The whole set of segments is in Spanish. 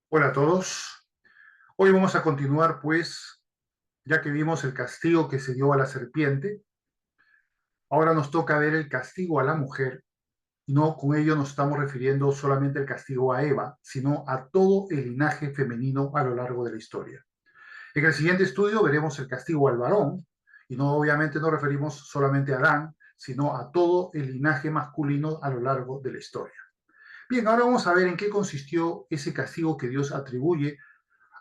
Hola a todos. Hoy vamos a continuar, pues, ya que vimos el castigo que se dio a la serpiente, ahora nos toca ver el castigo a la mujer, y no con ello nos estamos refiriendo solamente al castigo a Eva, sino a todo el linaje femenino a lo largo de la historia. En el siguiente estudio veremos el castigo al varón, y no obviamente nos referimos solamente a Adán, sino a todo el linaje masculino a lo largo de la historia. Bien, ahora vamos a ver en qué consistió ese castigo que Dios atribuye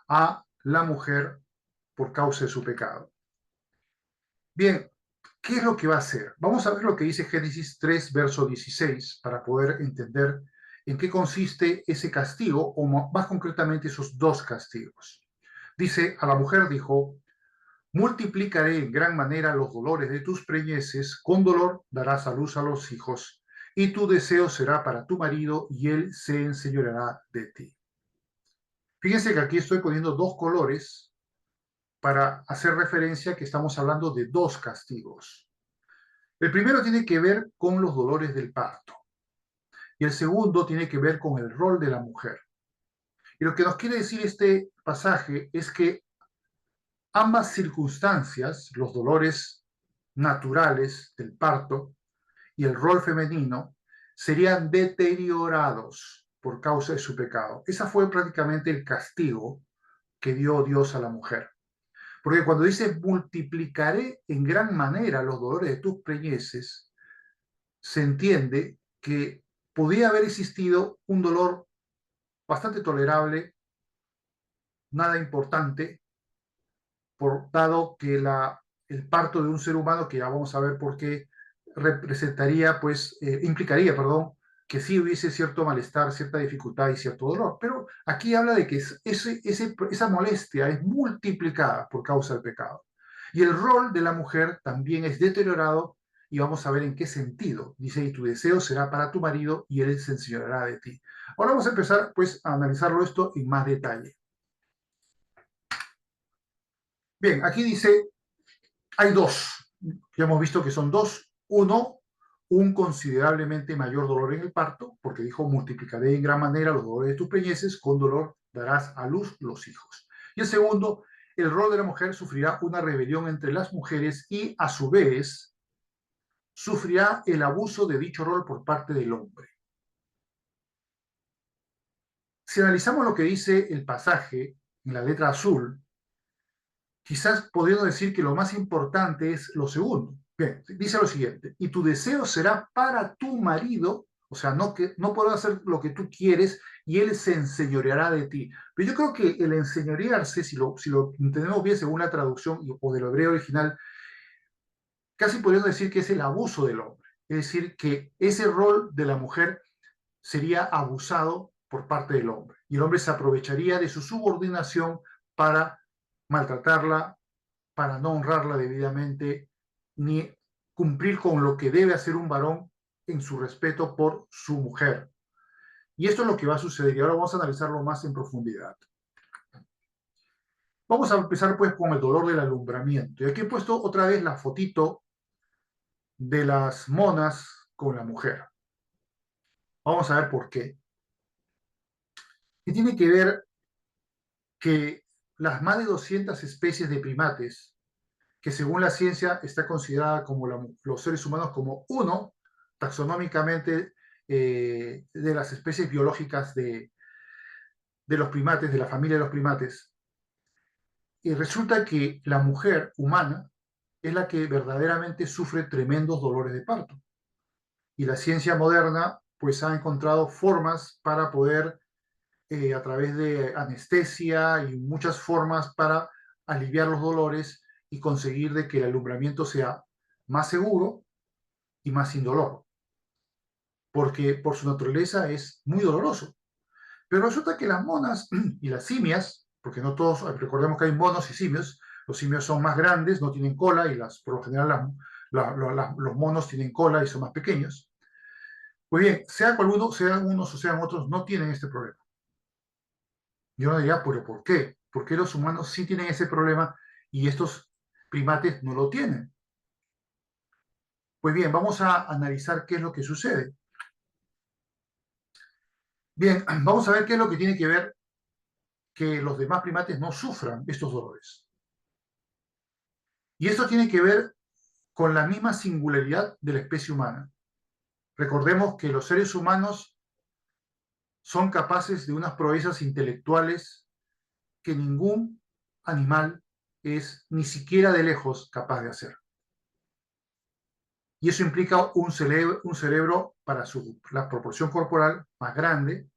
a la mujer por causa de su pecado. Bien, ¿qué es lo que va a hacer? Vamos a ver lo que dice Génesis 3, verso 16, para poder entender en qué consiste ese castigo, o más concretamente esos dos castigos. Dice, a la mujer dijo, multiplicaré en gran manera los dolores de tus preñeces, con dolor darás a luz a los hijos, y tu deseo será para tu marido, y él se enseñoreará de ti. Fíjense que aquí estoy poniendo dos colores para hacer referencia que estamos hablando de dos castigos. El primero tiene que ver con los dolores del parto y el segundo tiene que ver con el rol de la mujer. Y lo que nos quiere decir este pasaje es que ambas circunstancias, los dolores naturales del parto y el rol femenino, serían deteriorados por causa de su pecado. Ese fue prácticamente el castigo que dio Dios a la mujer. Porque cuando dice multiplicaré en gran manera los dolores de tus preñeces, se entiende que podía haber existido un dolor bastante tolerable, nada importante, dado que el parto de un ser humano, que ya vamos a ver por qué, representaría, pues, implicaría, perdón, que sí hubiese cierto malestar, cierta dificultad y cierto dolor. Pero aquí habla de que esa molestia es multiplicada por causa del pecado. Y el rol de la mujer también es deteriorado y vamos a ver en qué sentido. Dice, y tu deseo será para tu marido y él se enseñoreará de ti. Ahora vamos a empezar, pues, a analizarlo esto en más detalle. Bien, aquí dice, hay dos, ya hemos visto que son dos. Uno, un considerablemente mayor dolor en el parto, porque dijo, multiplicaré en gran manera los dolores de tus preñeces, con dolor darás a luz los hijos. Y el segundo, el rol de la mujer sufrirá una rebelión entre las mujeres y, a su vez, sufrirá el abuso de dicho rol por parte del hombre. Si analizamos lo que dice el pasaje en la letra azul, quizás podríamos decir que lo más importante es lo segundo. Bien, dice lo siguiente, y tu deseo será para tu marido, o sea, no podrás hacer lo que tú quieres y él se enseñoreará de ti. Pero yo creo que el enseñorearse, si lo entendemos bien según la traducción o del hebreo original, casi podríamos decir que es el abuso del hombre. Es decir, que ese rol de la mujer sería abusado por parte del hombre. Y el hombre se aprovecharía de su subordinación para maltratarla, para no honrarla debidamente, ni cumplir con lo que debe hacer un varón en su respeto por su mujer. Y esto es lo que va a suceder y ahora vamos a analizarlo más en profundidad. Vamos a empezar pues con el dolor del alumbramiento. Y aquí he puesto otra vez la fotito de las monas con la mujer. Vamos a ver por qué. Y tiene que ver que las más de 200 especies de primates, que según la ciencia está considerada como los seres humanos como uno, taxonómicamente, de las especies biológicas de los primates, de la familia de los primates, y resulta que la mujer humana es la que verdaderamente sufre tremendos dolores de parto. Y la ciencia moderna pues ha encontrado formas para poder, a través de anestesia y muchas formas para aliviar los dolores y conseguir de que el alumbramiento sea más seguro y más indoloro, porque por su naturaleza es muy doloroso. Pero resulta que las monas y las simias, porque no todos, recordemos que hay monos y simios, los simios son más grandes, no tienen cola, y por lo general los monos tienen cola y son más pequeños. Pues bien, sea cual uno, sean unos o sean otros, no tienen este problema. Yo no diría, pero ¿por qué? ¿Por qué los humanos sí tienen ese problema y estos primates no lo tienen? Pues bien, vamos a analizar qué es lo que sucede. Bien, vamos a ver qué es lo que tiene que ver. que los demás primates no sufran estos dolores. Y esto tiene que ver con la misma singularidad de la especie humana. Recordemos que los seres humanos son capaces de unas proezas intelectuales que ningún animal es ni siquiera de lejos capaz de hacer. Y eso implica un cerebro para la proporción corporal más grande.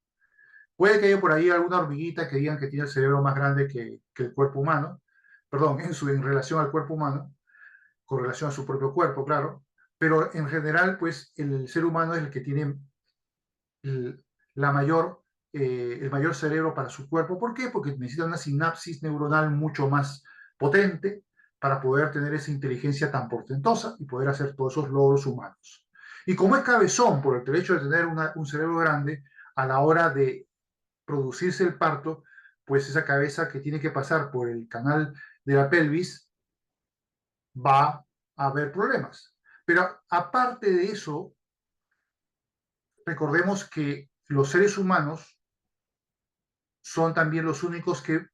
Puede que haya por ahí alguna hormiguita que digan que tiene el cerebro más grande que el cuerpo humano, perdón, en relación al cuerpo humano, con relación a su propio cuerpo, claro, pero en general, pues el ser humano es el que tiene el, la mayor, el mayor cerebro para su cuerpo. ¿Por qué? Porque necesita una sinapsis neuronal mucho más potente para poder tener esa inteligencia tan portentosa y poder hacer todos esos logros humanos. Y como es cabezón por el hecho de tener un cerebro grande, a la hora de producirse el parto, pues esa cabeza que tiene que pasar por el canal de la pelvis va a haber problemas. Pero aparte de eso, recordemos que los seres humanos son también los únicos que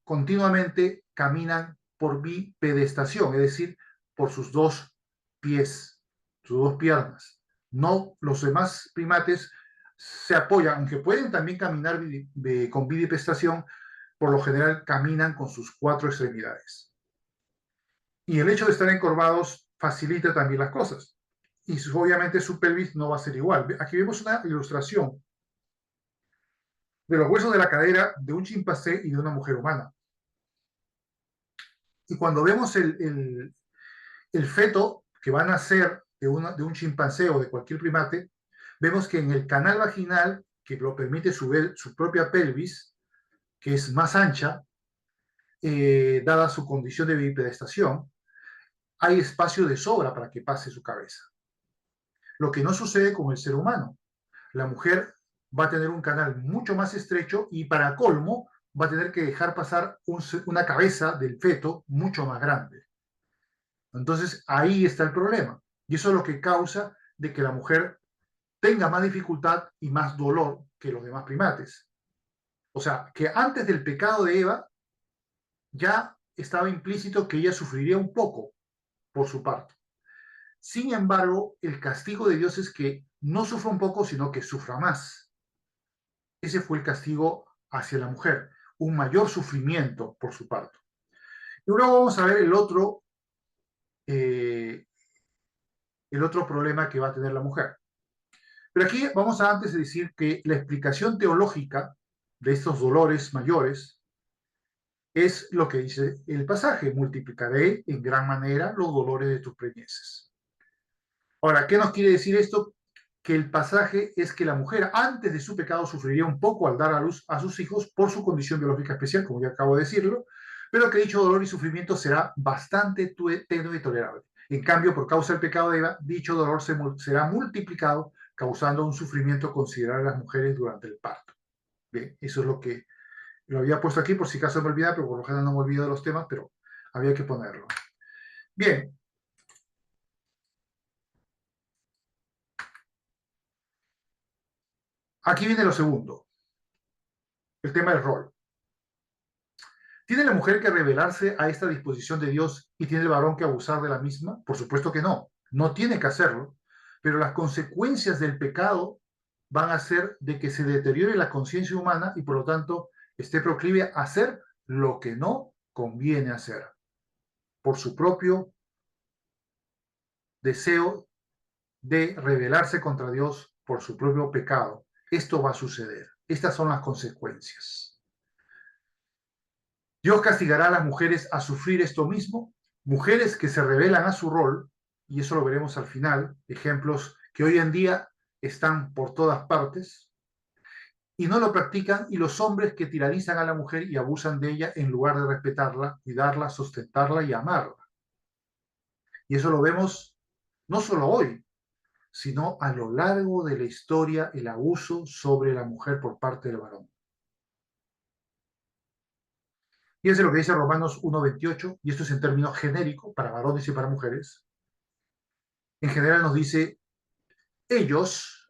continuamente caminan por bipedestación, es decir, por sus dos pies, sus dos piernas. No, los demás primates se apoyan, aunque pueden también caminar con bipedestación, por lo general caminan con sus cuatro extremidades. Y el hecho de estar encorvados facilita también las cosas. Y obviamente su pelvis no va a ser igual. Aquí vemos una ilustración de los huesos de la cadera de un chimpancé y de una mujer humana. Y cuando vemos el feto que van a nacer de un chimpancé o de cualquier primate, vemos que en el canal vaginal, que lo permite su propia pelvis, que es más ancha, dada su condición de bipedestación, hay espacio de sobra para que pase su cabeza. Lo que no sucede con el ser humano. La mujer va a tener un canal mucho más estrecho y para colmo va a tener que dejar pasar una cabeza del feto mucho más grande. Entonces ahí está el problema. Y eso es lo que causa de que la mujer tenga más dificultad y más dolor que los demás primates. O sea, que antes del pecado de Eva ya estaba implícito que ella sufriría un poco por su parto. Sin embargo, el castigo de Dios es que no sufra un poco, sino que sufra más. Ese fue el castigo hacia la mujer, un mayor sufrimiento por su parto. Y luego vamos a ver eh, el otro problema que va a tener la mujer. Pero aquí vamos a antes de decir que la explicación teológica de estos dolores mayores es lo que dice el pasaje: multiplicaré en gran manera los dolores de tus preñeces. Ahora, ¿qué nos quiere decir esto? Que el pasaje es que la mujer antes de su pecado sufriría un poco al dar a luz a sus hijos por su condición biológica especial, como ya acabo de decirlo, pero que dicho dolor y sufrimiento será bastante tenue y tolerable. En cambio, por causa del pecado de Eva, dicho dolor será multiplicado, causando un sufrimiento considerable a las mujeres durante el parto. Bien, eso es lo que lo había puesto aquí por si acaso me olvidaba, pero por lo general no me olvido de los temas, pero había que ponerlo. Bien. Aquí viene lo segundo, el tema del rol. ¿Tiene la mujer que rebelarse a esta disposición de Dios y tiene el varón que abusar de la misma? Por supuesto que no, no tiene que hacerlo, pero las consecuencias del pecado van a ser de que se deteriore la conciencia humana y por lo tanto esté proclive a hacer lo que no conviene hacer, por su propio deseo de rebelarse contra Dios por su propio pecado. Esto va a suceder. Estas son las consecuencias. Dios castigará a las mujeres a sufrir esto mismo, mujeres que se rebelan a su rol, y eso lo veremos al final, ejemplos que hoy en día están por todas partes, y no lo practican, y los hombres que tiranizan a la mujer y abusan de ella en lugar de respetarla, cuidarla, sustentarla y amarla. Y eso lo vemos no solo hoy, sino a lo largo de la historia, el abuso sobre la mujer por parte del varón. Fíjense lo que dice Romanos 1:28, y esto es en términos genéricos para varones y para mujeres. En general nos dice: ellos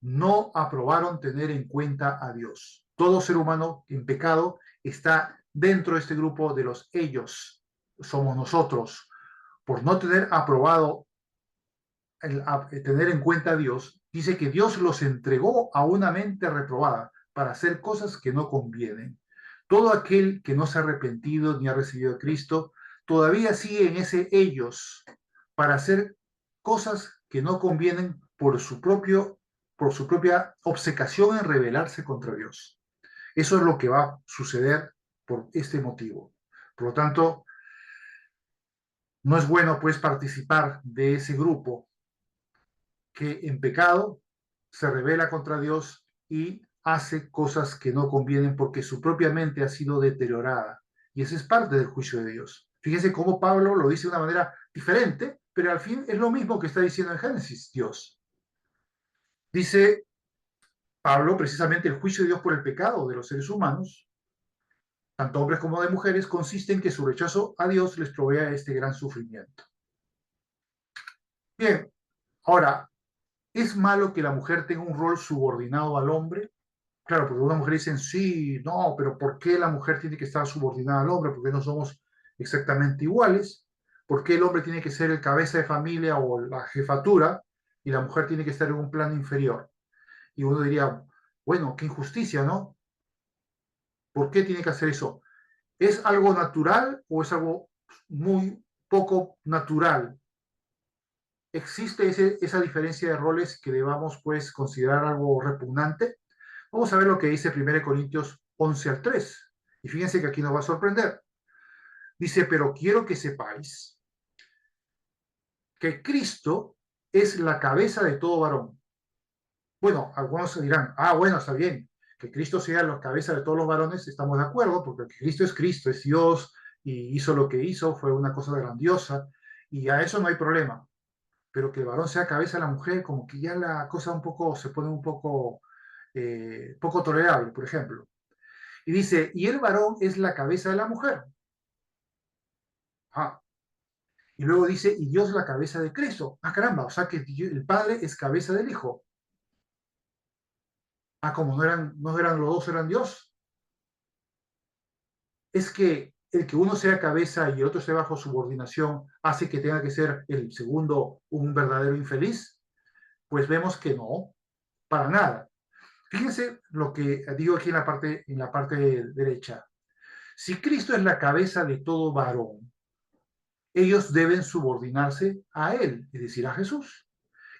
no aprobaron tener en cuenta a Dios. Todo ser humano en pecado está dentro de este grupo de los ellos. Somos nosotros. Por no tener aprobado tener en cuenta a Dios, dice que Dios los entregó a una mente reprobada para hacer cosas que no convienen. Todo aquel que no se ha arrepentido ni ha recibido a Cristo, todavía sigue en ese ellos para hacer cosas que no convienen por su propia obcecación en rebelarse contra Dios. Eso es lo que va a suceder por este motivo. Por lo tanto, no es bueno pues participar de ese grupo que en pecado se rebela contra Dios y hace cosas que no convienen porque su propia mente ha sido deteriorada. Y ese es parte del juicio de Dios. Fíjense cómo Pablo lo dice de una manera diferente, pero al fin es lo mismo que está diciendo en Génesis Dios. Dice Pablo precisamente el juicio de Dios por el pecado de los seres humanos, tanto hombres como de mujeres, consiste en que su rechazo a Dios les provea este gran sufrimiento. Bien, ahora, ¿es malo que la mujer tenga un rol subordinado al hombre? Claro, porque una mujer dicen, sí, no, pero ¿por qué la mujer tiene que estar subordinada al hombre? ¿Por qué no somos exactamente iguales? ¿Por qué el hombre tiene que ser el cabeza de familia o la jefatura y la mujer tiene que estar en un plano inferior? Y uno diría, bueno, qué injusticia, ¿no? ¿Por qué tiene que hacer eso? ¿Es algo natural o es algo muy poco natural? ¿Existe esa diferencia de roles que debamos pues considerar algo repugnante? Vamos a ver lo que dice 1 Corintios 11 al 3. Y fíjense que aquí nos va a sorprender. Dice, pero quiero que sepáis que Cristo es la cabeza de todo varón. Bueno, algunos dirán, bueno, está bien, que Cristo sea la cabeza de todos los varones, estamos de acuerdo, porque Cristo, es Dios, y hizo lo que hizo, fue una cosa grandiosa, y a eso no hay problema. Pero que el varón sea cabeza de la mujer, como que ya la cosa un poco, se pone un poco tolerable, por ejemplo. Y dice, y el varón es la cabeza de la mujer. Ah, y luego dice, y Dios la cabeza de Cristo. Caramba, o sea que el Padre es cabeza del Hijo. Como no eran los dos, eran Dios. Es que el que uno sea cabeza y el otro esté bajo subordinación hace que tenga que ser el segundo un verdadero infeliz. Pues vemos que no, para nada. Fíjense lo que digo aquí en la parte derecha. Si Cristo es la cabeza de todo varón, ellos deben subordinarse a Él, es decir, a Jesús.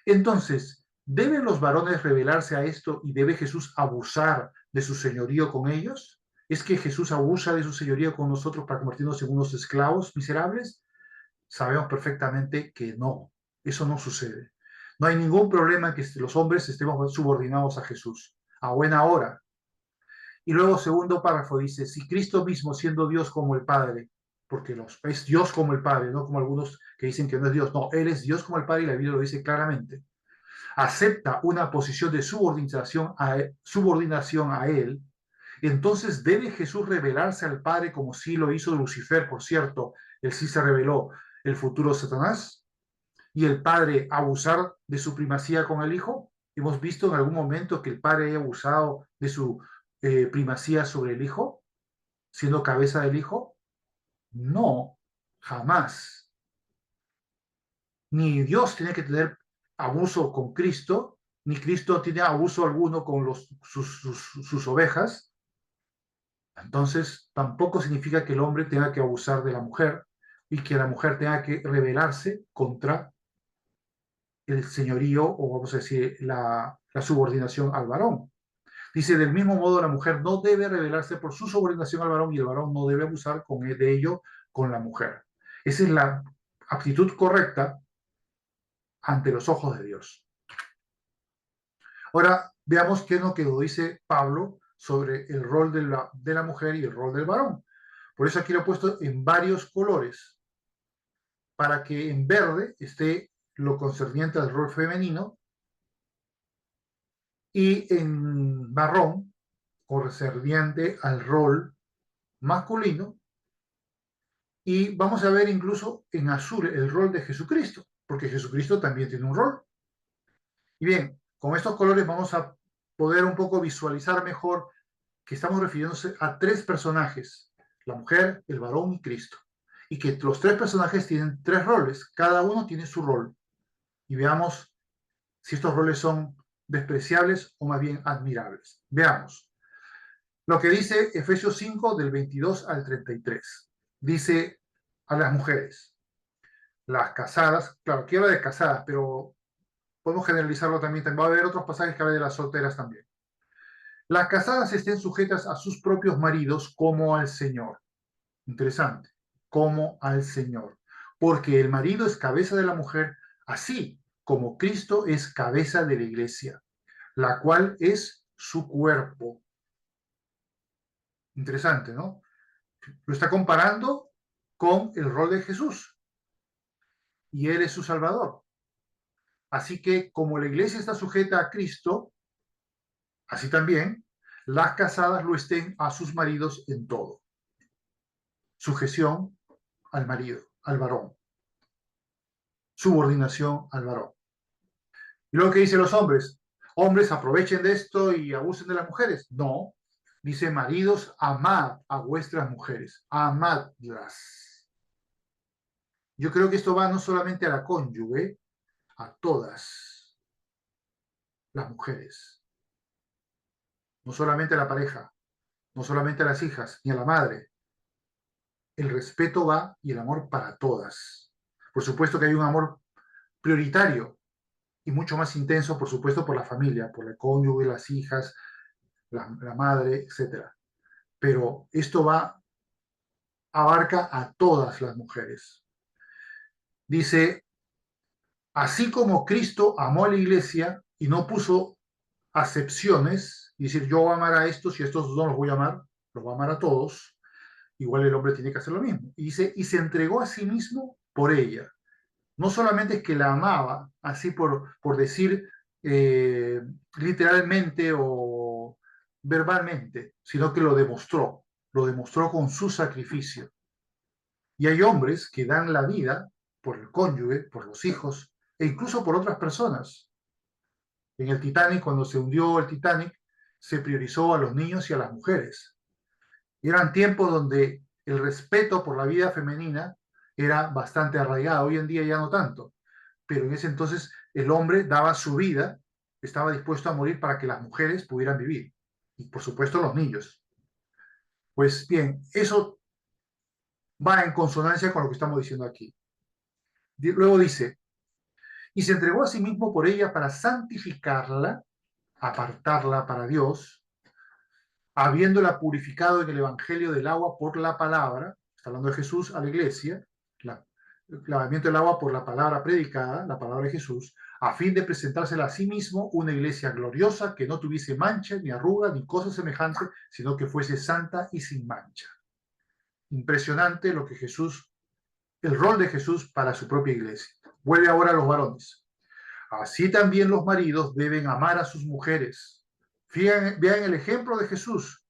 Entonces, ¿deben los varones rebelarse a esto y debe Jesús abusar de su señorío con ellos? ¿Es que Jesús abusa de su señorío con nosotros para convertirnos en unos esclavos miserables? Sabemos perfectamente que no, eso no sucede. No hay ningún problema en que los hombres estemos subordinados a Jesús, a buena hora. Y luego, segundo párrafo, dice, si Cristo mismo, siendo Dios como el Padre, porque es Dios como el Padre, no como algunos que dicen que no es Dios, no, Él es Dios como el Padre y la Biblia lo dice claramente, acepta una posición de subordinación a Él, entonces debe Jesús revelarse al Padre como sí lo hizo Lucifer, por cierto, él sí se reveló, el futuro Satanás, y el Padre abusar de su primacía con el Hijo. Hemos visto en algún momento que el Padre haya abusado de su primacía sobre el Hijo, siendo cabeza del Hijo. No, jamás. Ni Dios tiene que tener abuso con Cristo, ni Cristo tiene abuso alguno con sus ovejas. Entonces, tampoco significa que el hombre tenga que abusar de la mujer y que la mujer tenga que rebelarse contra el señorío o vamos a decir la subordinación al varón. Dice, del mismo modo la mujer no debe rebelarse por su subordinación al varón y el varón no debe abusar de ello con la mujer. Esa es la actitud correcta ante los ojos de Dios. Ahora veamos qué es lo que dice Pablo sobre el rol de la mujer y el rol del varón. Por eso aquí lo he puesto en varios colores, para que en verde esté lo concerniente al rol femenino y en marrón concerniente al rol masculino. Y vamos a ver incluso en azul el rol de Jesucristo, porque Jesucristo también tiene un rol. Y bien, con estos colores vamos a poder un poco visualizar mejor que estamos refiriéndose a tres personajes, la mujer, el varón y Cristo. Y que los tres personajes tienen tres roles, cada uno tiene su rol. Y veamos si estos roles son despreciables o más bien admirables. Veamos. Lo que dice Efesios 5 del 22 al 33. Dice a las mujeres, las casadas, claro, aquí habla de casadas, pero podemos generalizarlo también. Va a haber otros pasajes que hablan de las solteras también. Las casadas estén sujetas a sus propios maridos como al Señor. Interesante, como al Señor. Porque el marido es cabeza de la mujer, así como Cristo es cabeza de la iglesia, la cual es su cuerpo. Interesante, ¿no? Lo está comparando con el rol de Jesús. Y Él es su Salvador. Así que como la iglesia está sujeta a Cristo, así también las casadas lo estén a sus maridos en todo. Sujeción al marido, al varón. Subordinación al varón. Y luego que dicen los hombres, hombres aprovechen de esto y abusen de las mujeres. No, dice maridos, amad a vuestras mujeres, amadlas. Yo creo que esto va no solamente a la cónyuge, a todas las mujeres. No solamente a la pareja, no solamente a las hijas, ni a la madre. El respeto va y el amor para todas. Por supuesto que hay un amor prioritario y mucho más intenso, por supuesto, por la familia, por el cónyuge, las hijas, la madre, etc. Pero esto abarca a todas las mujeres. Dice, así como Cristo amó a la iglesia y no puso acepciones, y decir, yo voy a amar a estos y a estos no los voy a amar, los voy a amar a todos, igual el hombre tiene que hacer lo mismo. Y dice, y se entregó a sí mismo por ella. No solamente es que la amaba, así por decir literalmente o verbalmente, sino que lo demostró con su sacrificio. Y hay hombres que dan la vida por el cónyuge, por los hijos e incluso por otras personas. En el Titanic, cuando se hundió el Titanic, se priorizó a los niños y a las mujeres. Y eran tiempos donde el respeto por la vida femenina era bastante arraigado. Hoy en día ya no tanto. Pero en ese entonces el hombre daba su vida, estaba dispuesto a morir para que las mujeres pudieran vivir. Y por supuesto los niños. Pues bien, eso va en consonancia con lo que estamos diciendo aquí. Luego dice, y se entregó a sí mismo por ella para santificarla, apartarla para Dios, habiéndola purificado en el Evangelio del agua por la palabra, está hablando de Jesús a la iglesia, el lavamiento del agua por la palabra predicada, la palabra de Jesús, a fin de presentársela a sí mismo una iglesia gloriosa que no tuviese mancha, ni arruga, ni cosa semejante, sino que fuese santa y sin mancha. Impresionante lo que Jesús, el rol de Jesús para su propia iglesia. Vuelve ahora a los varones. Así también los maridos deben amar a sus mujeres. Vean el ejemplo de Jesús.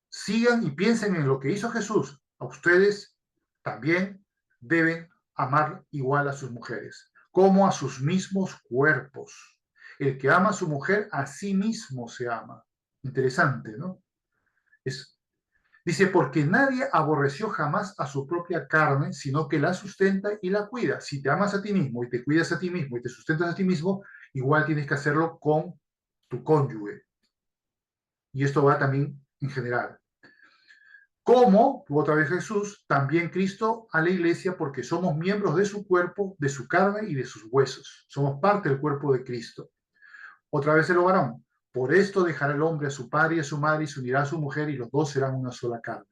Sigan y piensen en lo que hizo Jesús. A ustedes también deben amar igual a sus mujeres, como a sus mismos cuerpos. El que ama a su mujer, a sí mismo se ama. Interesante, ¿no? Dice, porque nadie aborreció jamás a su propia carne, sino que la sustenta y la cuida. Si te amas a ti mismo y te cuidas a ti mismo y te sustentas a ti mismo, igual tienes que hacerlo con tu cónyuge. Y esto va también en general. Como, otra vez Jesús, también Cristo a la iglesia, porque somos miembros de su cuerpo, de su carne y de sus huesos. Somos parte del cuerpo de Cristo. Otra vez el varón. Por esto dejará el hombre a su padre y a su madre y se unirá a su mujer y los dos serán una sola carne.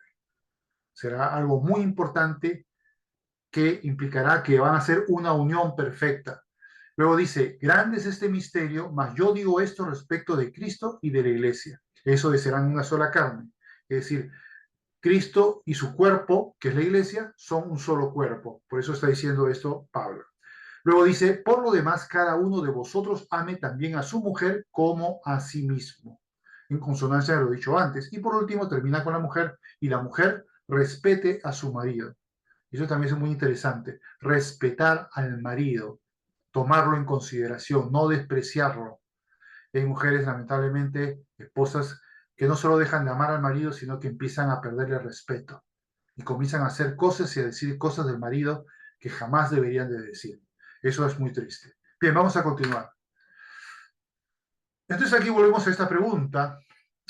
Será algo muy importante que implicará que van a ser una unión perfecta. Luego dice, grande es este misterio, mas yo digo esto respecto de Cristo y de la iglesia. Eso de serán una sola carne. Es decir, Cristo y su cuerpo, que es la iglesia, son un solo cuerpo. Por eso está diciendo esto Pablo. Luego dice, por lo demás, cada uno de vosotros ame también a su mujer como a sí mismo, en consonancia de lo dicho antes. Y por último, termina con la mujer, y la mujer respete a su marido. Eso también es muy interesante. Respetar al marido, tomarlo en consideración, no despreciarlo. Hay mujeres, lamentablemente, esposas que no solo dejan de amar al marido, sino que empiezan a perderle el respeto y comienzan a hacer cosas y a decir cosas del marido que jamás deberían de decir. Eso es muy triste. Bien, vamos a continuar. Entonces aquí volvemos a esta pregunta,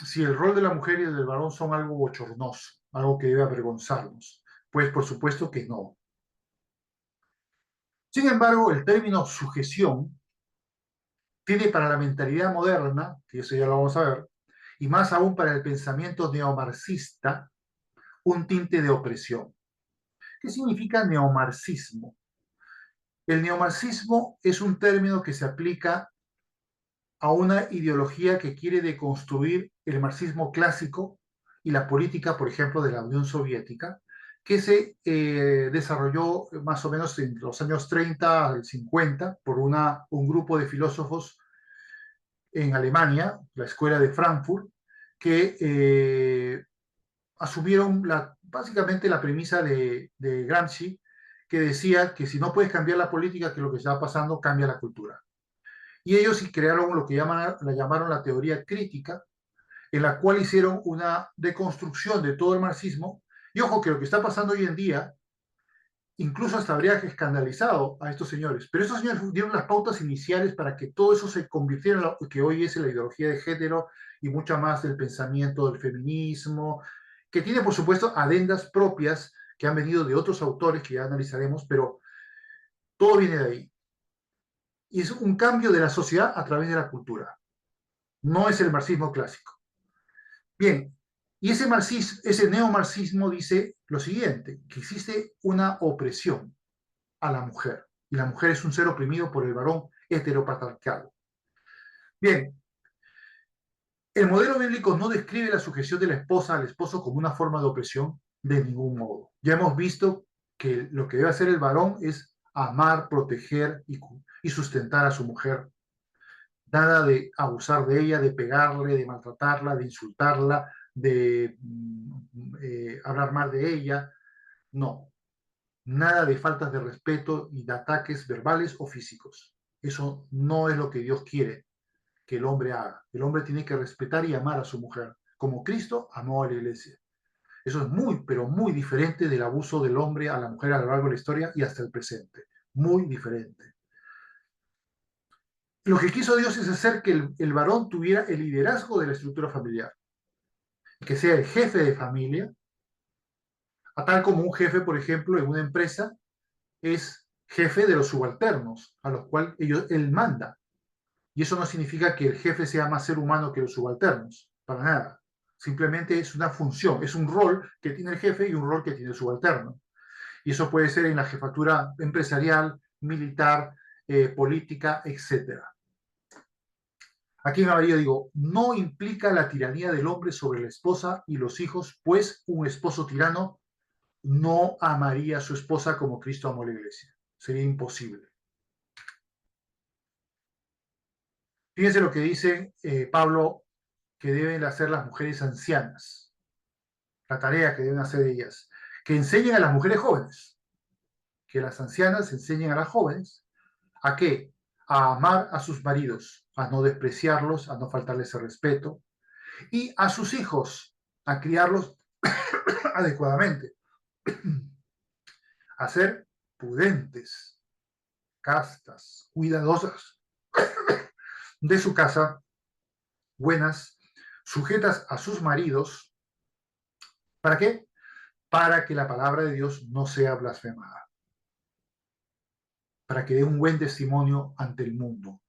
si el rol de la mujer y el del varón son algo bochornoso, algo que debe avergonzarnos. Pues por supuesto que no. Sin embargo, el término sujeción tiene para la mentalidad moderna, que eso ya lo vamos a ver, y más aún para el pensamiento neomarxista, un tinte de opresión. ¿Qué significa neomarxismo? El neomarxismo es un término que se aplica a una ideología que quiere deconstruir el marxismo clásico y la política, por ejemplo, de la Unión Soviética, que se desarrolló más o menos en los años 30 al 50 por un grupo de filósofos en Alemania, la Escuela de Frankfurt, que asumieron básicamente la premisa de Gramsci, que decía que si no puedes cambiar la política, que lo que está pasando, cambia la cultura. Y ellos crearon lo que la llamaron la teoría crítica, en la cual hicieron una deconstrucción de todo el marxismo. Y ojo que lo que está pasando hoy en día, incluso hasta habría escandalizado a estos señores, pero estos señores dieron las pautas iniciales para que todo eso se convirtiera en lo que hoy es la ideología de género y mucho más del pensamiento del feminismo, que tiene por supuesto adendas propias que han venido de otros autores que ya analizaremos, pero todo viene de ahí. Y es un cambio de la sociedad a través de la cultura. No es el marxismo clásico. Bien, y ese neomarxismo dice lo siguiente, que existe una opresión a la mujer, y la mujer es un ser oprimido por el varón heteropatriarcal. Bien, el modelo bíblico no describe la sujeción de la esposa al esposo como una forma de opresión de ningún modo. Ya hemos visto que lo que debe hacer el varón es amar, proteger y sustentar a su mujer. Nada de abusar de ella, de pegarle, de maltratarla, de insultarla, de hablar mal de ella. No, nada de faltas de respeto y de ataques verbales o físicos. Eso no es lo que Dios quiere que el hombre haga. El hombre tiene que respetar y amar a su mujer, como Cristo amó a la iglesia. Eso es muy, pero muy diferente del abuso del hombre a la mujer a lo largo de la historia y hasta el presente. Muy diferente. Lo que quiso Dios es hacer que el varón tuviera el liderazgo de la estructura familiar, que sea el jefe de familia, a tal como un jefe, por ejemplo, en una empresa es jefe de los subalternos, a los cuales él manda. Y eso no significa que el jefe sea más ser humano que los subalternos, para nada. Simplemente es una función, es un rol que tiene el jefe y un rol que tiene el subalterno. Y eso puede ser en la jefatura empresarial, militar, política, etcétera. Aquí en Amarillo digo, no implica la tiranía del hombre sobre la esposa y los hijos, pues un esposo tirano no amaría a su esposa como Cristo amó a la iglesia. Sería imposible. Fíjense lo que dice Pablo que deben hacer las mujeres ancianas, la tarea que deben hacer ellas, que enseñen a las mujeres jóvenes, que las ancianas enseñen a las jóvenes, ¿a qué? A amar a sus maridos, a no despreciarlos, a no faltarles el respeto, y a sus hijos, a criarlos adecuadamente, a ser prudentes, castas, cuidadosas de su casa, buenas, sujetas a sus maridos. ¿Para qué? Para que la palabra de Dios no sea blasfemada, para que dé un buen testimonio ante el mundo.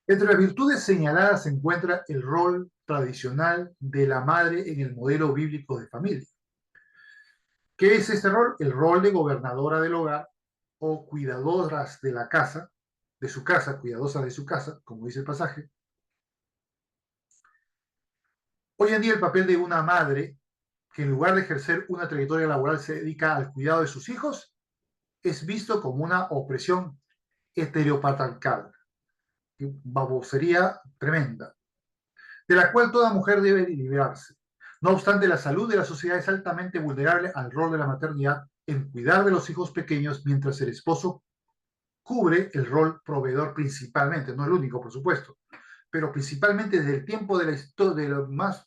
Entre las virtudes señaladas se encuentra el rol tradicional de la madre en el modelo bíblico de familia. ¿Qué es este rol? El rol de gobernadora del hogar o cuidadoras de la casa, de su casa, cuidadosas de su casa, como dice el pasaje. Hoy en día el papel de una madre que en lugar de ejercer una trayectoria laboral se dedica al cuidado de sus hijos es visto como una opresión heteropatriarcal, babosería tremenda, de la cual toda mujer debe librarse. No obstante, la salud de la sociedad es altamente vulnerable al rol de la maternidad en cuidar de los hijos pequeños mientras el esposo cubre el rol proveedor principalmente, no el único, por supuesto, pero principalmente desde el tiempo de la historia, de lo más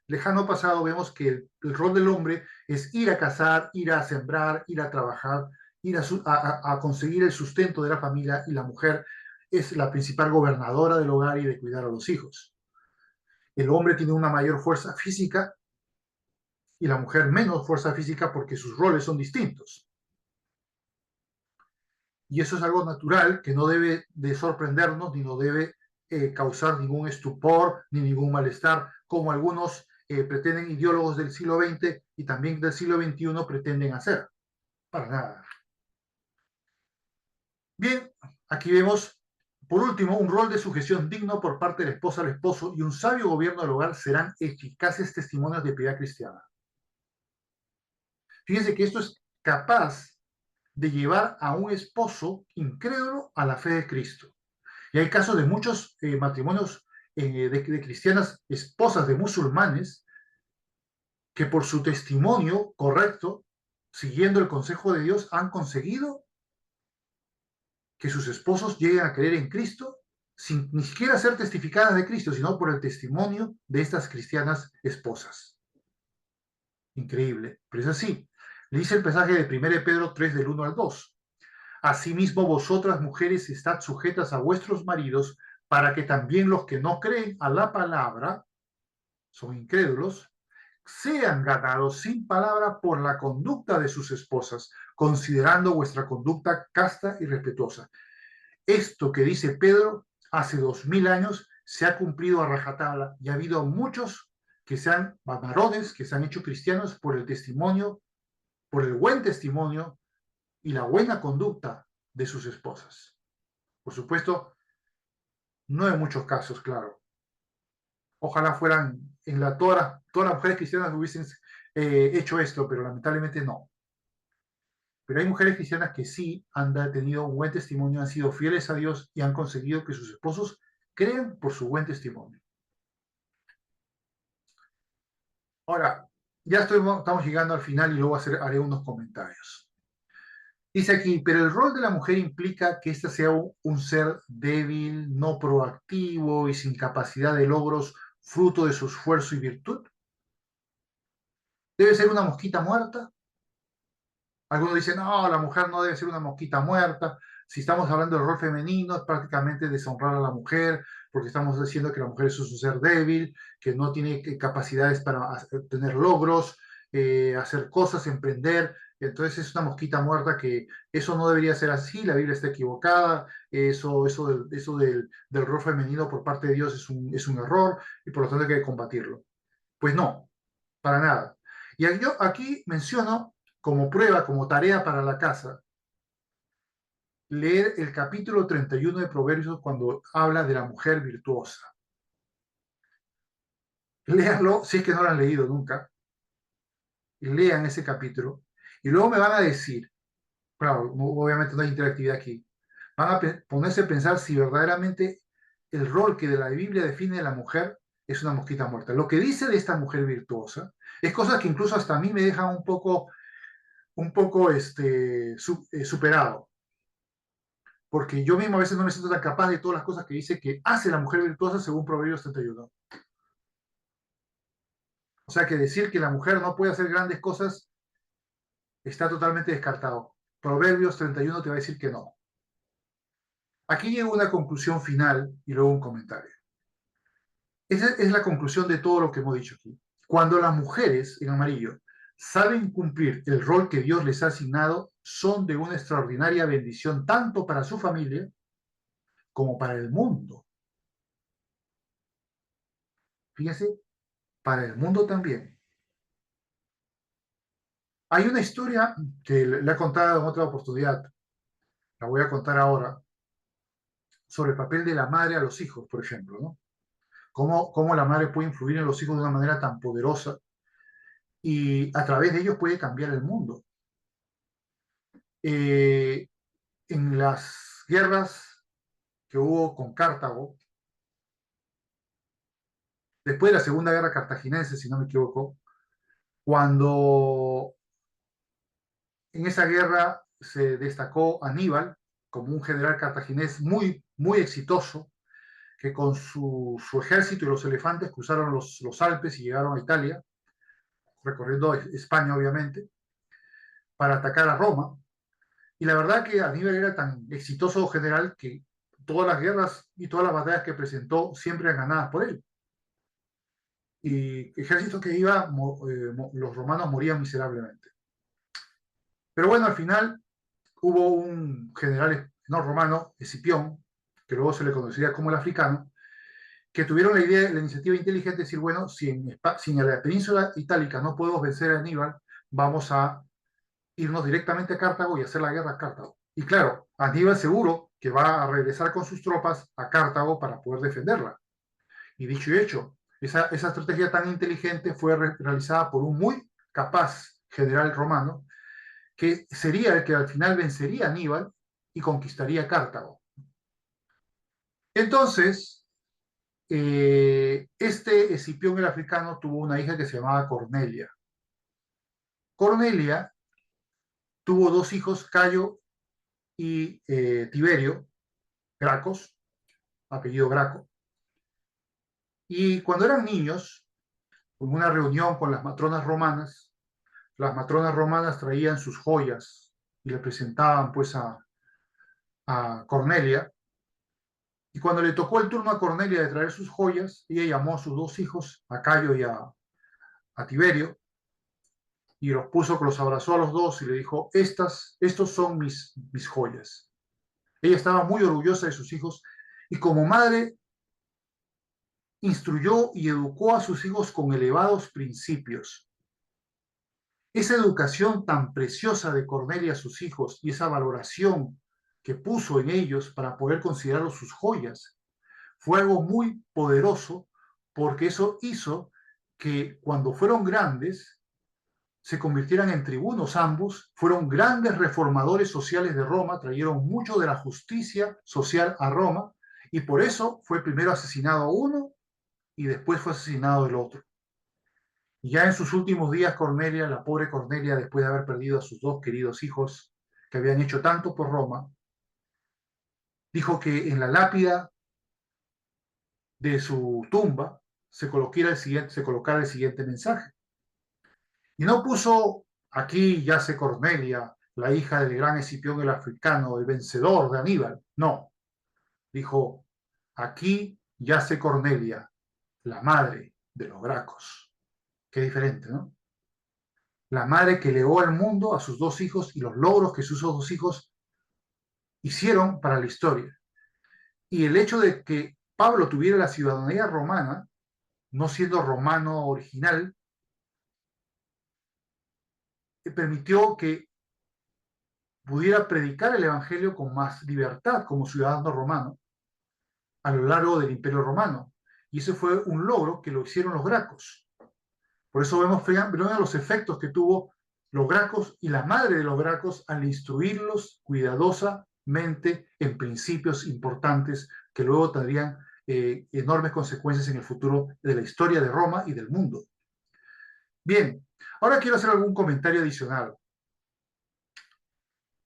lejano pasado, vemos que el rol del hombre es ir a cazar, ir a sembrar, ir a trabajar, ir a conseguir el sustento de la familia, y la mujer es la principal gobernadora del hogar y de cuidar a los hijos. El hombre tiene una mayor fuerza física y la mujer menos fuerza física porque sus roles son distintos. Y eso es algo natural que no debe de sorprendernos ni nos debe causar ningún estupor ni ningún malestar, como algunos pretenden, ideólogos del siglo XX y también del siglo XXI, pretenden hacer. Para nada. Bien, aquí vemos, por último, un rol de sujeción digno por parte de la esposa al esposo y un sabio gobierno del hogar serán eficaces testimonios de piedad cristiana. Fíjense que esto es capaz de llevar a un esposo incrédulo a la fe de Cristo. Y hay casos de muchos matrimonios de cristianas, esposas de musulmanes, que por su testimonio correcto, siguiendo el consejo de Dios, han conseguido que sus esposos lleguen a creer en Cristo sin ni siquiera ser testificadas de Cristo, sino por el testimonio de estas cristianas esposas. Increíble, pero es así. Le dice el pasaje de 1 Pedro 3 del 1 al 2. Asimismo, vosotras mujeres estad sujetas a vuestros maridos, para que también los que no creen a la palabra, son incrédulos, sean ganados sin palabra por la conducta de sus esposas, considerando vuestra conducta casta y respetuosa. Esto que dice Pedro hace 2000 años se ha cumplido a rajatabla, y ha habido muchos que sean varones, que se han hecho cristianos por el testimonio, por el buen testimonio y la buena conducta de sus esposas. Por supuesto, no en muchos casos, claro. Ojalá fueran todas las mujeres cristianas hubiesen hecho esto, pero lamentablemente no. Pero hay mujeres cristianas que sí han tenido un buen testimonio, han sido fieles a Dios y han conseguido que sus esposos crean por su buen testimonio. Ahora, ya estamos llegando al final y luego haré unos comentarios. Dice aquí, pero el rol de la mujer implica que ésta sea un ser débil, no proactivo y sin capacidad de logros, fruto de su esfuerzo y virtud. ¿Debe ser una mosquita muerta? Algunos dicen, no, la mujer no debe ser una mosquita muerta. Si estamos hablando del rol femenino, es prácticamente deshonrar a la mujer, porque estamos diciendo que la mujer es un ser débil, que no tiene capacidades para tener logros, hacer cosas, emprender. Entonces es una mosquita muerta, que eso no debería ser así, la Biblia está equivocada, eso del rol femenino por parte de Dios es un error, y por lo tanto hay que combatirlo. Pues no, para nada. Y yo aquí menciono como prueba, como tarea para la casa, leer el capítulo 31 de Proverbios cuando habla de la mujer virtuosa. Léanlo, si es que no lo han leído nunca, lean ese capítulo y luego me van a decir, claro, obviamente no hay interactividad aquí, van a ponerse a pensar si verdaderamente el rol que de la Biblia define a la mujer es una mosquita muerta. Lo que dice de esta mujer virtuosa es cosas que incluso hasta a mí me dejan un poco superado, porque yo mismo a veces no me siento tan capaz de todas las cosas que dice que hace la mujer virtuosa según Proverbios 31. O sea que decir que la mujer no puede hacer grandes cosas está totalmente descartado. Proverbios 31 te va a decir que no. Aquí llego a una conclusión final y luego un comentario. Esa es la conclusión de todo lo que hemos dicho aquí. Cuando las mujeres, en amarillo, saben cumplir el rol que Dios les ha asignado, son de una extraordinaria bendición tanto para su familia como para el mundo. Fíjense, para el mundo también. Hay una historia que le he contado en otra oportunidad, la voy a contar ahora, sobre el papel de la madre a los hijos, por ejemplo, ¿no? Cómo la madre puede influir en los hijos de una manera tan poderosa y a través de ellos puede cambiar el mundo. Eh, en las guerras que hubo con Cartago, después de la Segunda Guerra Cartaginense, si no me equivoco, cuando en esa guerra se destacó Aníbal como un general cartaginés muy, muy exitoso, que con su ejército y los elefantes cruzaron los Alpes y llegaron a Italia, recorriendo España obviamente, para atacar a Roma. Y la verdad que Aníbal era tan exitoso general que todas las guerras y todas las batallas que presentó siempre eran ganadas por él. Y ejércitos que iba, los romanos morían miserablemente. Pero bueno, al final hubo un general no romano, Escipión, que luego se le conocía como el africano, que tuvieron la idea, la iniciativa inteligente de decir, bueno, si en la península itálica no podemos vencer a Aníbal, vamos a irnos directamente a Cartago y hacer la guerra a Cartago. Y claro, Aníbal seguro que va a regresar con sus tropas a Cartago para poder defenderla. Y dicho y hecho, esa estrategia tan inteligente fue realizada por un muy capaz general romano, que sería el que al final vencería a Aníbal y conquistaría Cartago. Entonces, este Escipión el africano tuvo una hija que se llamaba Cornelia. Cornelia tuvo dos hijos, Cayo y Tiberio, Gracos, apellido Graco. Y cuando eran niños, en una reunión con las matronas romanas traían sus joyas y le presentaban pues a Cornelia. Y cuando le tocó el turno a Cornelia de traer sus joyas, ella llamó a sus dos hijos, a Cayo y a Tiberio, y los abrazó a los dos y le dijo, estos son mis joyas. Ella estaba muy orgullosa de sus hijos y como madre instruyó y educó a sus hijos con elevados principios. Esa educación tan preciosa de Cornelia a sus hijos y esa valoración que puso en ellos para poder considerarlos sus joyas fue algo muy poderoso porque eso hizo que cuando fueron grandes se convirtieran en tribunos ambos, fueron grandes reformadores sociales de Roma, trajeron mucho de la justicia social a Roma y por eso fue primero asesinado uno y después fue asesinado el otro. Y ya en sus últimos días, Cornelia, la pobre Cornelia, después de haber perdido a sus dos queridos hijos que habían hecho tanto por Roma, dijo que en la lápida de su tumba se colocara el siguiente mensaje. Y no puso aquí yace Cornelia, la hija del gran Escipión el africano, el vencedor de Aníbal. No, dijo, aquí yace Cornelia, la madre de los Gracos. Qué diferente, ¿no? La madre que legó al mundo a sus dos hijos y los logros que sus dos hijos hicieron para la historia. Y el hecho de que Pablo tuviera la ciudadanía romana, no siendo romano original, permitió que pudiera predicar el Evangelio con más libertad como ciudadano romano a lo largo del Imperio Romano. Y ese fue un logro que lo hicieron los gracos. Por eso vemos los efectos que tuvo los gracos y la madre de los gracos al instruirlos cuidadosamente en principios importantes que luego tendrían enormes consecuencias en el futuro de la historia de Roma y del mundo. Bien, ahora quiero hacer algún comentario adicional.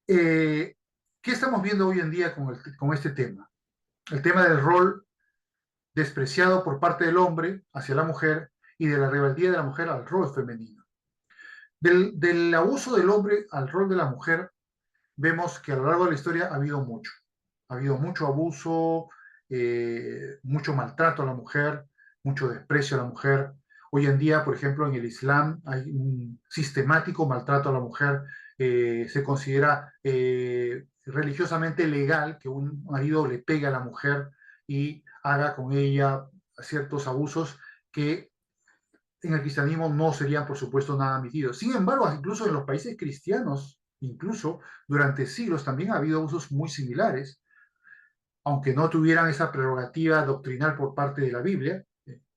¿Qué estamos viendo hoy en día con este tema? El tema del rol despreciado por parte del hombre hacia la mujer y de la rebeldía de la mujer al rol femenino. Del abuso del hombre al rol de la mujer, vemos que a lo largo de la historia ha habido mucho. Ha habido mucho abuso, mucho maltrato a la mujer, mucho desprecio a la mujer. Hoy en día, por ejemplo, en el Islam hay un sistemático maltrato a la mujer. Se considera religiosamente legal que un marido le pegue a la mujer y haga con ella ciertos abusos que en el cristianismo no serían, por supuesto, nada admitidos. Sin embargo, incluso en los países cristianos, incluso durante siglos, también ha habido abusos muy similares, aunque no tuvieran esa prerrogativa doctrinal por parte de la Biblia,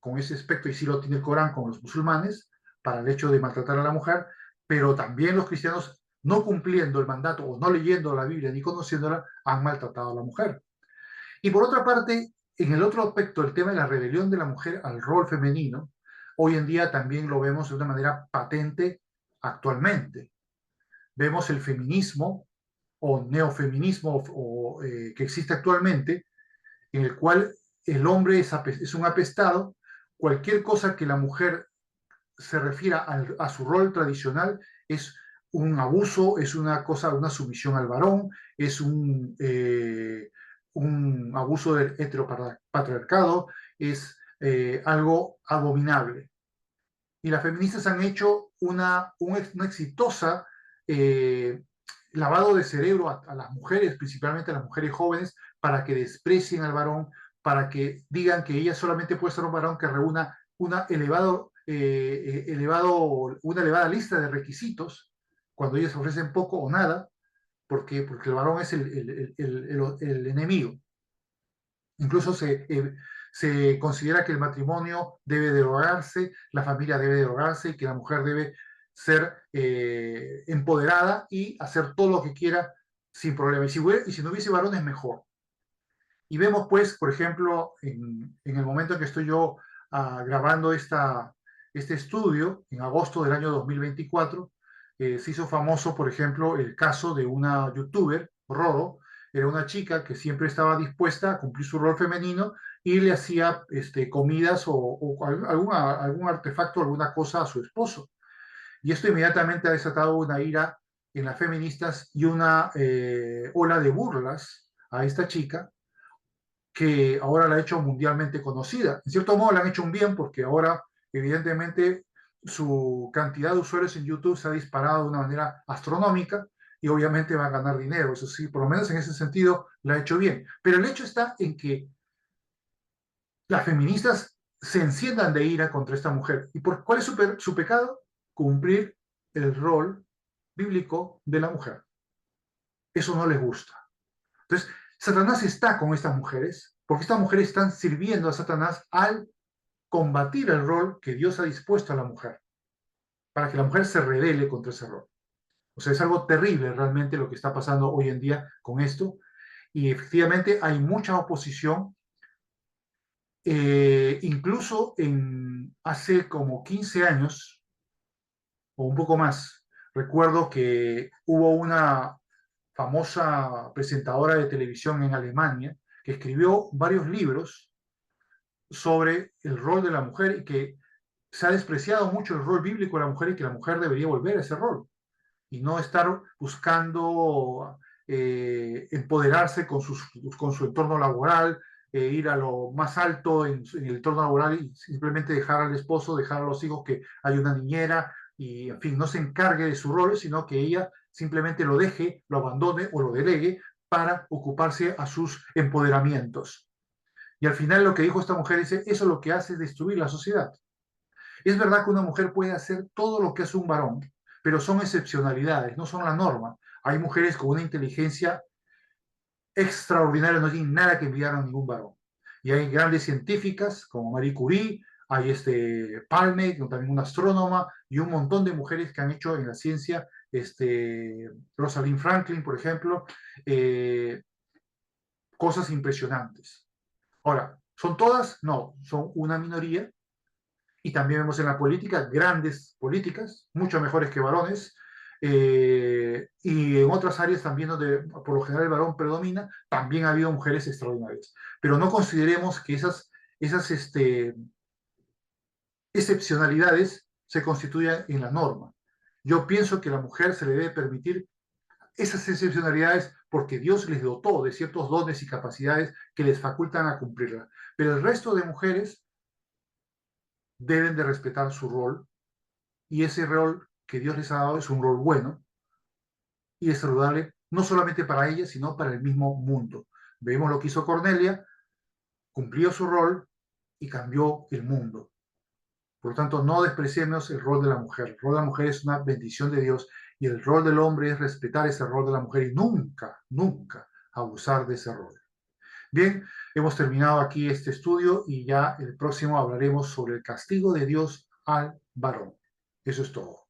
con ese aspecto, y sí lo tiene el Corán con los musulmanes, para el hecho de maltratar a la mujer, pero también los cristianos, no cumpliendo el mandato o no leyendo la Biblia ni conociéndola, han maltratado a la mujer. Y por otra parte, en el otro aspecto, el tema de la rebelión de la mujer al rol femenino, hoy en día también lo vemos de una manera patente actualmente. Vemos el feminismo o neofeminismo que existe actualmente, en el cual el hombre es un apestado, cualquier cosa que la mujer se refiera a su rol tradicional es un abuso, es una cosa, una sumisión al varón, es un abuso del heteropatriarcado, es algo abominable. Y las feministas han hecho una exitosa eh, lavado de cerebro a las mujeres, principalmente a las mujeres jóvenes, para que desprecien al varón, para que digan que ella solamente puede ser un varón que reúna una elevada lista de requisitos, cuando ellas ofrecen poco o nada, porque el varón es el enemigo. Incluso se considera que el matrimonio debe derogarse, la familia debe derogarse y que la mujer debe ser empoderada y hacer todo lo que quiera sin problema. Y si no hubiese varones, mejor. Y vemos, pues, por ejemplo, en el momento en que estoy yo grabando este estudio, en agosto del año 2024, se hizo famoso, por ejemplo, el caso de una youtuber, Roro. Era una chica que siempre estaba dispuesta a cumplir su rol femenino y le hacía comidas o algún artefacto, alguna cosa a su esposo. Y esto inmediatamente ha desatado una ira en las feministas y una ola de burlas a esta chica, que ahora la ha hecho mundialmente conocida. En cierto modo la han hecho un bien porque ahora, evidentemente, su cantidad de usuarios en YouTube se ha disparado de una manera astronómica y obviamente va a ganar dinero. Eso sí, por lo menos en ese sentido la ha hecho bien. Pero el hecho está en que las feministas se enciendan de ira contra esta mujer. ¿Y cuál es su pecado? Cumplir el rol bíblico de la mujer. Eso no les gusta. Entonces, Satanás está con estas mujeres porque estas mujeres están sirviendo a Satanás al combatir el rol que Dios ha dispuesto a la mujer, para que la mujer se rebele contra ese rol. O sea, es algo terrible realmente lo que está pasando hoy en día con esto. Y efectivamente hay mucha oposición. Incluso hace como 15 años o un poco más, recuerdo que hubo una famosa presentadora de televisión en Alemania que escribió varios libros sobre el rol de la mujer y que se ha despreciado mucho el rol bíblico de la mujer y que la mujer debería volver a ese rol y no estar buscando empoderarse con su entorno laboral, ir a lo más alto en el entorno laboral y simplemente dejar al esposo, dejar a los hijos que hay una niñera y, en fin, no se encargue de su rol, sino que ella simplemente lo deje, lo abandone o lo delegue para ocuparse a sus empoderamientos. Y al final lo que dijo esta mujer dice, eso lo que hace es destruir la sociedad. Es verdad que una mujer puede hacer todo lo que hace un varón, pero son excepcionalidades, no son la norma. Hay mujeres con una inteligencia extraordinaria, no tienen nada que enviar a ningún varón. Y hay grandes científicas como Marie Curie, hay Palme, también una astrónoma, y un montón de mujeres que han hecho en la ciencia, Rosalind Franklin, por ejemplo, cosas impresionantes. Ahora, ¿son todas? No, son una minoría. Y también vemos en la política grandes políticas, mucho mejores que varones, y en otras áreas también donde por lo general el varón predomina, también ha habido mujeres extraordinarias. Pero no consideremos que esas excepcionalidades se constituyan en la norma. Yo pienso que a la mujer se le debe permitir esas excepcionalidades porque Dios les dotó de ciertos dones y capacidades que les facultan a cumplirla. Pero el resto de mujeres deben de respetar su rol y ese rol que Dios les ha dado es un rol bueno y es saludable no solamente para ellas, sino para el mismo mundo. Vemos lo que hizo Cornelia, cumplió su rol y cambió el mundo. Por lo tanto, no despreciemos el rol de la mujer. El rol de la mujer es una bendición de Dios y el rol del hombre es respetar ese rol de la mujer y nunca, nunca abusar de ese rol. Bien, hemos terminado aquí este estudio y ya el próximo hablaremos sobre el castigo de Dios al varón. Eso es todo.